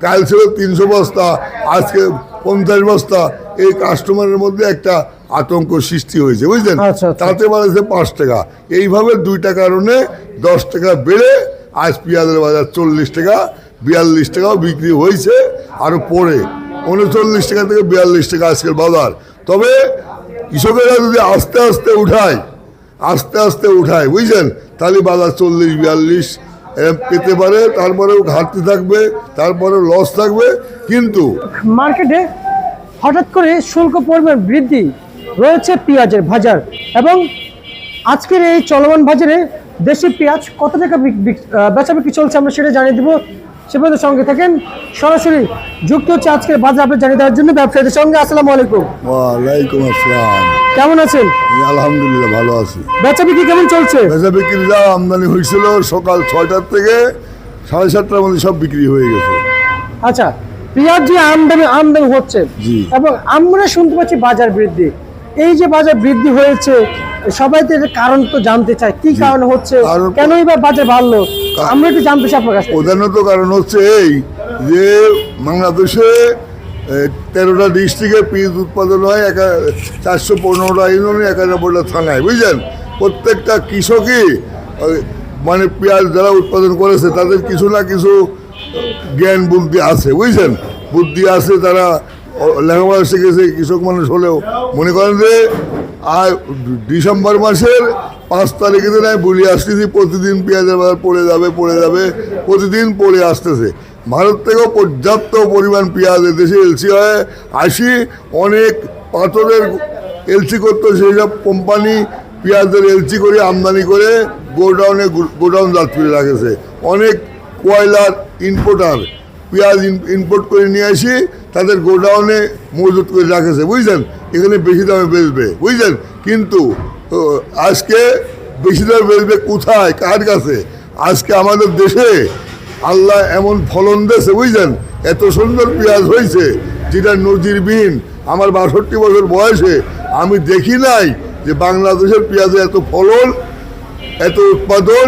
কাল ছিল 300 বস্তা, আজকে 50 বস্তা। এই কাস্টমারের মধ্যে একটা আতঙ্ক সৃষ্টি হয়েছে, বুঝলেন। তাতে বাড়ছে 5 টাকা। এইভাবে 2টা কারণে 10 টাকা বেড়ে আজ পেঁয়াজের বাজার 40 টাকা, 42 টাকাও বিক্রি হয়েছে। আরও পরে 39 টাকা থেকে 42 টাকা আজকের বাজার। তবে কৃষকেরা যদি আস্তে আস্তে উঠায় বুঝছেন, তাহলে বাজার 40-42 পেতে পারে। তারপরেও ঘাটতি থাকবে, তারপরেও লস থাকবে। কিন্তু মার্কেটে হঠাৎ করে শুল্ক পরিমাণ বৃদ্ধি রয়েছে পেঁয়াজের বাজার, এবং আজকের এই চলমান বাজারে দেশি পেঁয়াজ কত টাকা বেচা বিক্রি চলছে আমরা সেটা জানিয়ে দিব। সে পর্যন্ত সঙ্গে থাকেন, সরাসরি যুক্ত হচ্ছে আজকের বাজার আপনি জানিয়ে দেওয়ার জন্য ব্যবসায়ীদের সঙ্গে। আসসালামু আলাইকুম। ওয়ালাইকুম আসসালাম। কেমন আছেন? আলহামদুলিল্লাহ ভালো আছি। বেচা বিক্রি কেমন চলছে? বেচা বিক্রি যা আমদানি হয়েছিল সকাল 6টার থেকে 7:30টার মধ্যে সব বিক্রি হয়ে গেছে। আচ্ছা, পেঁয়াজ যে আমদানি হচ্ছে এবং আমরা শুনতে পাচ্ছি বাজার বৃদ্ধি, এই যে বাজার বৃদ্ধি হয়েছে সবাই তো এর কারণ তো জানতে চায়, কি কারণ হচ্ছে, কেনই বা বাজার বাড়লো, আমরা একটু জানতে চাই আপনার কাছে। প্রধানত কারণ হচ্ছে এই যে বাংলাদেশে 13টা ডিস্ট্রিক্টে পেঁয়াজ উৎপাদন হয়, 415টা ইউনিয়নে 91টা থানায়, বুঝলেন। প্রত্যেকটা কৃষকই মানে পেঁয়াজ যারা উৎপাদন করেছে তাদের কিছু না কিছু জ্ঞান বুদ্ধি আছে, বুঝছেন। বুদ্ধি আছে, তারা লেখাপড়া শিখেছে, কৃষক মানুষ হলেও মনে করেন যে আর ডিসেম্বর মাসের 5 তারিখে দিন আমি বলে আসতেছি প্রতিদিন পেঁয়াজের বাজার পড়ে যাবে, প্রতিদিন পড়ে আসতেছে। ভারত থেকেও পর্যাপ্ত পরিমাণ পেঁয়াজ দেশে এলসি হয় আসি, অনেক পাথরের এলসি করতো সেই সব কোম্পানি পেঁয়াজের এলসি করে আমদানি করে গোডাউন জাত করে রাখেছে। অনেক কয়লার ইম্পোর্টার পেঁয়াজ ইম্পোর্ট করে নিয়ে আসি তাদের গোডাউনে মজুত করে রাখেছে, বুঝলেন। এখানে বেশি দামে বেচবে, বুঝলেন। কিন্তু আজকে বেশি দামে বেচবে কোথায়, কার কাছে? আজকে আমাদের দেশে আল্লাহ এমন ফলন দিয়েছে, বুঝলেন। এত সুন্দর পেঁয়াজ হয়েছে যেটা নজিরবিহীন। আমার 62 বছর বয়সে আমি দেখি নাই যে বাংলাদেশের পেঁয়াজে এত ফলন, এত উৎপাদন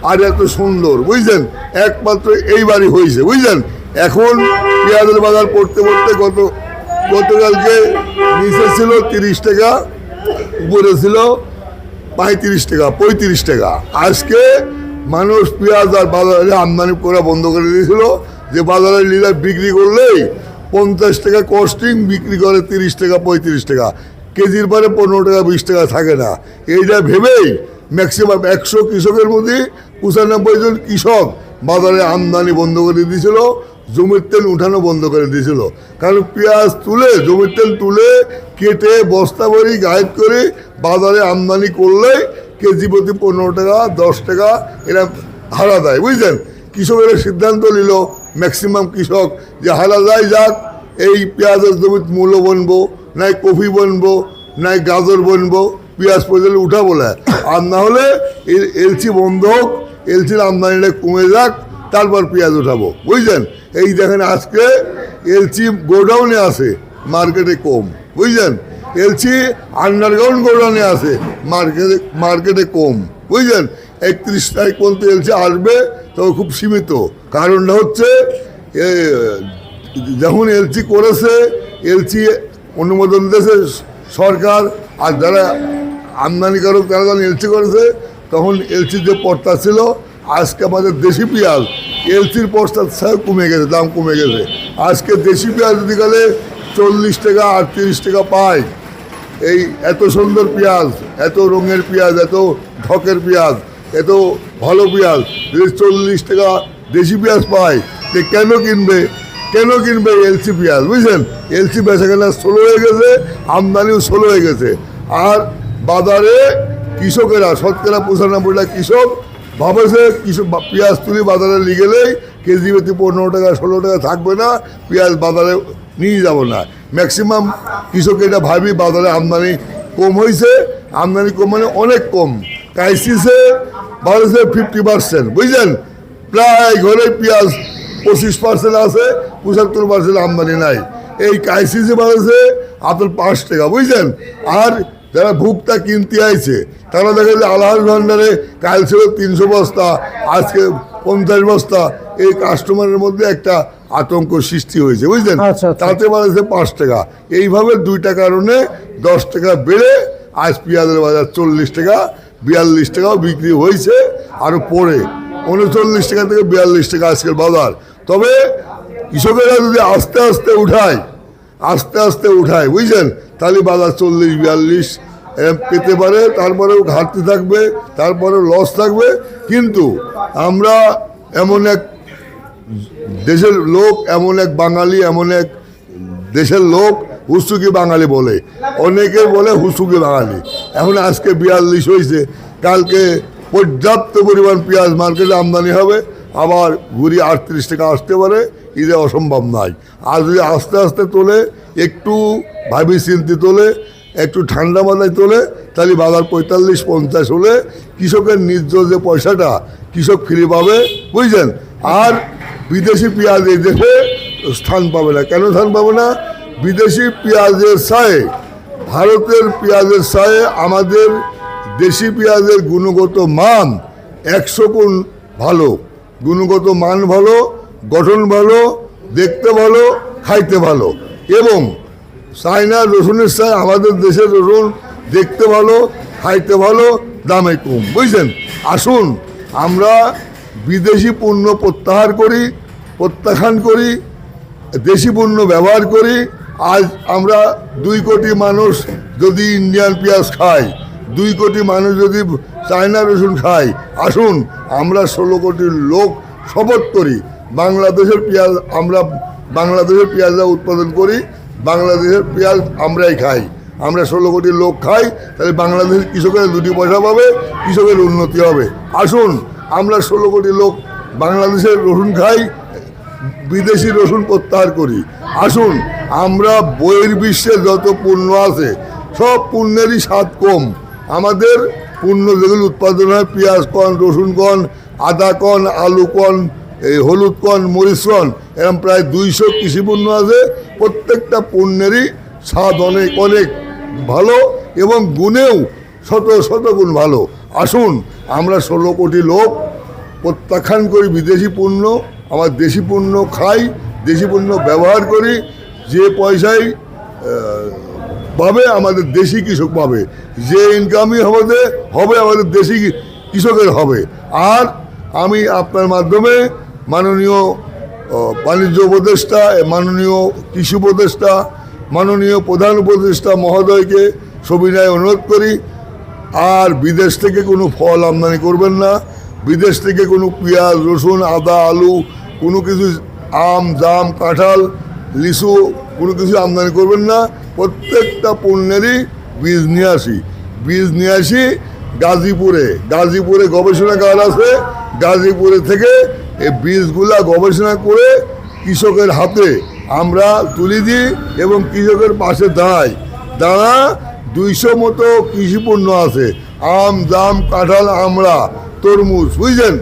আর এত সুন্দর, বুঝলেন। একমাত্র এইবারই হয়েছে, বুঝলেন। এখন পেঁয়াজের বাজার পড়তে গতকালকে নিচে ছিল 30 টাকা, উপরে ছিল 35 টাকা 35 টাকা। আজকে মানুষ পেঁয়াজ আর বাজারে আমদানি করা বন্ধ করে দিয়েছিল, যে বাজারের লিডার বিক্রি করলেই 50 টাকা কস্টিং বিক্রি করে 30 টাকা 35 টাকা, কেজির পরে 15 টাকা 20 টাকা থাকে না। এইটা ভেবেই ম্যাক্সিমাম 100 কৃষকের মধ্যে 95 জন কৃষক বাজারে আমদানি বন্ধ করে দিয়েছিল, জমির তেল উঠানো বন্ধ করে দিয়েছিল। কারণ পেঁয়াজ তুলে জমির তেল তুলে কেটে বস্তা ভরি গায়েব করে বাজারে আমদানি করলে কেজি প্রতি 15 টাকা 10 টাকা এরা হারা দেয়, বুঝলেন। কৃষকেরা সিদ্ধান্ত নিল ম্যাক্সিমাম কৃষক যে হারা যায় যাক, এই পেঁয়াজের জমির মূল্য বনবো, নাই কফি বনবো, নাই গাজর বনবো, পেঁয়াজ পর্যন্ত উঠা বলে। আর না হলে এলসি বন্ধ হোক, এলসির আমদানিটা কমে যাক, তারপর পেঁয়াজ উঠাবো, বুঝলেন। এই দেখেন আজকে এলসি গোডাউনে আছে, মার্কেটে কম, বুঝলেন। এলসি আন্ডারগ্রাউন্ড গোডাউনে আছে, মার্কেটে কম, বুঝলেন। 31 তারিখ পর্যন্ত এলসি আসবে, তবে খুব সীমিত। কারণটা হচ্ছে যখন এলসি করেছে, এলসি অনুমোদন দিয়েছে সরকার, আর যারা আমদানিকারক তারা যখন এলসি করেছে তখন এলসির যে পর্তা ছিল, আজকে আমাদের দেশি পেঁয়াজ এলসির পর্তা কমে গেছে, দাম কমে গেছে। আজকে দেশি পেঁয়াজ যদি গেলে 40 টাকা 38 টাকা পায়। এই এত সুন্দর পেঁয়াজ, এত রঙের পেঁয়াজ, এত ঢকের পেঁয়াজ, এত ভালো পেঁয়াজ যদি 40 টাকা দেশি পেঁয়াজ পায়, যে কেন কিনবে এলসি পেঁয়াজ, বুঝলেন। এলসি বেচা কেনা স্লো হয়ে গেছে, আমদানিও স্লো হয়ে গেছে। আর বাজারে কৃষকেরা শতকরা 95টা কৃষক ভাবেছে পেঁয়াজ তুলি বাজারে নিয়ে গেলেই কেজি প্রতি 15 টাকা 16 টাকা থাকবে না, পেঁয়াজ বাজারে নিয়ে যাব না। ম্যাক্সিমাম কৃষক এটা ভাবি বাজারে আমদানি কম হয়েছে, আমদানি কম মানে অনেক কম। ক্রাইসিসে বাড়ছে 50%, বুঝলেন। প্রায় ঘরে পেঁয়াজ 25% আছে, 75% আমদানি নাই। এই ক্রাইসিসে বাড়ছে আপনার 5 টাকা, বুঝলেন। আর যারা ভুগটা কিনতে আইছে তারা দেখে যে আলহাজ ভান্ডারে কাল ছিল 300 বস্তা, আজকে 50 বস্তা, এই কাস্টমারের মধ্যে একটা আতঙ্ক সৃষ্টি হয়েছে, বুঝলেন? আচ্ছা, আচ্ছা। তাতে বাড়ছে 5 টাকা। এইভাবে 2টা কারণে 10 টাকা বেড়ে আজ পেঁয়াজের বাজার 40 টাকা, 42 টাকাও বিক্রি হয়েছে, আরও পরে 39 টাকা থেকে 42 টাকা আজকের বাজার। তবে কৃষকেরা যদি আস্তে আস্তে উঠায়, বুঝলেন, তাহলে বাজার 40-42 পেতে পারে, তারপরেও ঘাটতি থাকবে, তারপরেও লস থাকবে। কিন্তু আমরা এমন এক দেশের লোক, এমন এক বাঙালি, এমন এক দেশের লোক, হুসুকি বাঙালি বলে, অনেকে বলে হুসুকি বাঙালি। এখন আজকে 42 হয়েছে, কালকে পর্যাপ্ত পরিমাণ পেঁয়াজ মার্কেটে আমদানি হবে, আবার ঘুরি 38 টাকা আসতে পারে, এটা অসম্ভব নয়। আর যদি আস্তে আস্তে তোলে, একটু ভাবি চিন্তি তোলে, একটু ঠান্ডা মাথায় তোলে, তাহলে বাজার 45-50 হলে কৃষকের নিজ যে পয়সাটা কৃষক ফিরে পাবে, বুঝলেন? আর বিদেশি পেঁয়াজ এই দেশে স্থান পাবে না। কেন স্থান পাবে না? বিদেশি পেঁয়াজের ছায়ে, ভারতের পেঁয়াজের ছায়ে আমাদের দেশি পেঁয়াজের গুণগত মান 100 গুণ ভালো। গুণগত মান ভালো, গঠন ভালো, দেখতে ভালো, খাইতে ভালো। এবং চায়না রসুনের ছায় আমাদের দেশের রসুন দেখতে ভালো, খাইতে ভালো, দামে কম, বুঝলেন? আসুন আমরা বিদেশি পণ্য প্রত্যাখ্যান করি, দেশি পণ্য ব্যবহার করি। আজ আমরা 2 কোটি মানুষ যদি ইন্ডিয়ান পেঁয়াজ খাই, 2 কোটি মানুষ যদি চায়না রসুন খাই, আসুন আমরা 16 কোটির লোক শপথ করি বাংলাদেশের পেঁয়াজ, আমরা বাংলাদেশের পেঁয়াজা উৎপাদন করি, বাংলাদেশের পেঁয়াজ আমরাই খাই। আমরা 16 কোটি লোক খাই, তাহলে বাংলাদেশের কৃষকের 2টি পয়সা পাবে, কৃষকের উন্নতি হবে। আসুন আমরা 16 কোটি লোক বাংলাদেশের রসুন খাই, বিদেশি রসুন প্রত্যাহার করি। আসুন আমরা বহির্বিশ্বে যত পণ্য আছে সব পণ্যেরই স্বাদ কম। আমাদের পণ্য যেগুলো উৎপাদন হয়, পেঁয়াজ কন, রসুন কন, আদা কন, আলু কন, এই হলুদ কন, মরিচ কন, এরকম প্রায় 200 কৃষি পণ্য আছে। প্রত্যেকটা পণ্যেরই স্বাদ অনেক অনেক ভালো এবং গুণেও শত গুণ ভালো। আসুন আমরা 16 কোটি লোক প্রত্যাখ্যান করি বিদেশি পণ্য, আমার দেশি পণ্য খাই, দেশি পণ্য ব্যবহার করি। যে পয়সায় পাবে আমাদের দেশি কৃষক পাবে, যে ইনকামই হবে আমাদের দেশি কৃষকের হবে। আর আমি আপনার মাধ্যমে মাননীয় বাণিজ্য উপদেষ্টা, মাননীয় কৃষি উপদেষ্টা, মাননীয় প্রধান উপদেষ্টা মহোদয়কে সবিনয়ে অনুরোধ করি, আর বিদেশ থেকে কোনো ফল আমদানি করবেন না। বিদেশ থেকে কোনো পেঁয়াজ, রসুন, আদা, আলু, কোনো কিছু, আম, জাম, কাঁঠাল, লিচু, কোনো কিছু আমদানি করবেন না। প্রত্যেকটা পণ্যেরই বীজ নিয়ে আসি গাজীপুরে গবেষণাগার আছে, গাজীপুরে থেকে এই বীজগুলা গবেষণা করে কৃষকের হাতে আমরা তুলে দিই এবং কৃষকের পাশে দাঁড়াই। 200 মতো কৃষি পণ্য আছে, আম, জাম, কাঁঠাল, আমড়া, তরমুজ, বুঝলেন?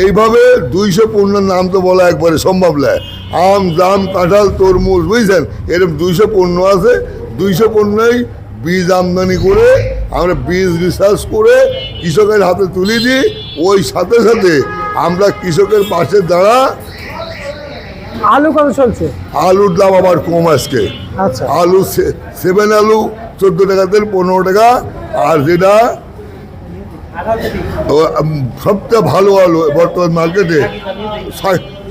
এইভাবে 200 পণ্যের নাম তো বলা একবারে সম্ভব নয়। আম, জাম, কাঁঠাল, তরমুজ, বুঝলেন? এরকম 200 পণ্য আছে। 200 পণ্যই বীজ আমদানি করে আমরা বীজ রিসার্চ করে কৃষকের হাতে তুলে দিই। ওই সাথে আমরা কৃষকের পাশে দাঁড়া। আলু কত চলছে? আলুর দাম আবার কম আজকে। আচ্ছা, আলু 7 আলু 14 টাকা থেকে 15 টাকা। আর যেটা সবচেয়ে ভালো আলু বর্তমান মার্কেটে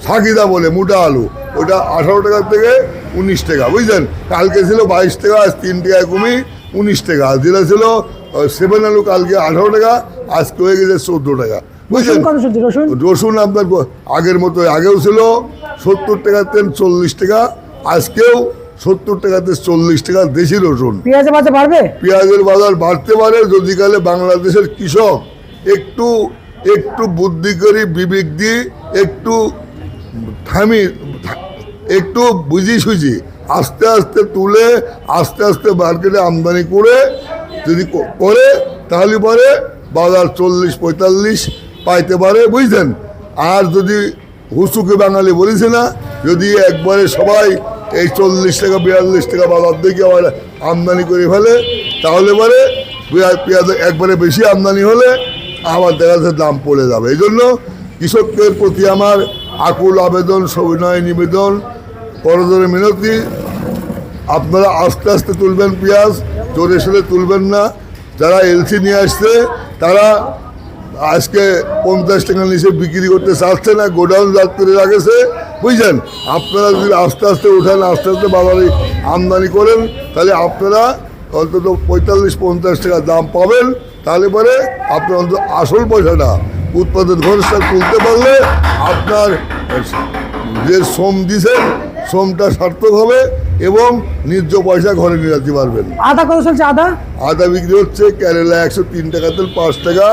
সাকিদা বলে মোটা আলু, ওটা 18 টাকা থেকে 19 টাকা, বুঝলেন? কালকে ছিল 22 টাকা, আজ 3 টাকায় কমে 19 টাকা। যেটা ছিল 7 আলু কালকে 18 টাকা, আজকে হয়ে গেছে 14 টাকা, বুঝলেন? রসুন আপনার আগের মতো, আগেও ছিল 70 টাকা থেকে 40 টাকা, আজকেও 70 টাকা থেকে 40 টাকা দেশি রসুন। পেঁয়াজের বাজার বাড়বে? পেঁয়াজের বাজার বাড়তে পারে যদি কালে বাংলাদেশের কৃষক একটু বুদ্ধি করে, বিবেক দিয়ে, একটু বুঝি সুঝি আস্তে আস্তে তুলে আস্তে আস্তে মার্কেটে আমদানি করে যদি করে, তাহলে পরে বাজার 40-45 পাইতে পারে, বুঝলেন? আর যদি হুসুকে বাঙালি বলেছে না, যদি একবারে সবাই এই 40 টাকা 42 টাকা বাজার থেকে আবার আমদানি করে ফেলে, তাহলে পরে পেঁয়াজ একবারে বেশি আমদানি হলে আবার দেখা যাচ্ছে দাম পড়ে যাবে। এই জন্য কৃষকের প্রতি আমার আকুল আবেদন, সবিনয় নিবেদন, করজোড়ে মিনতি, আপনারা আস্তে আস্তে তুলবেন পেঁয়াজ, জোরে সোরে তুলবেন না। যারা এলসি নিয়ে আসছে তারা আজকে 50 টাকার নিচে বিক্রি করতে চাচ্ছে না, গোডাউন জাত করে রাখেছে, বুঝছেন। আপনারা যদি আস্তে আস্তে উঠান, আস্তে আস্তে বাজারে আমদানি করেন, তাহলে আপনারা অন্তত 45-50 টাকা দাম পাবেন। তাহলে পরে আপনার অন্তত আসল পয়সাটা উৎপাদন খরচটা তুলতে পারলে আপনার যে শ্রম দিছেন শ্রমটা সার্থক হবে এবং ন্যায্য পয়সা ঘরে নিয়ে যেতে পারবেন। আদা কত চলছে? আদা বিক্রি হচ্ছে কেরালা 103 টাকা তেল 5 টাকা,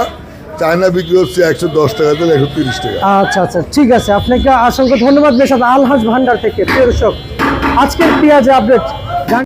চায়না বিক্রি হচ্ছে 110 টাকা তেল 130 টাকা। আচ্ছা আচ্ছা, ঠিক আছে, আপনাকে অসংখ্য ধন্যবাদ। বেশ, আলহাজ ভান্ডার থেকে প্রিয় দর্শক, আজকের পেঁয়াজ আপডেট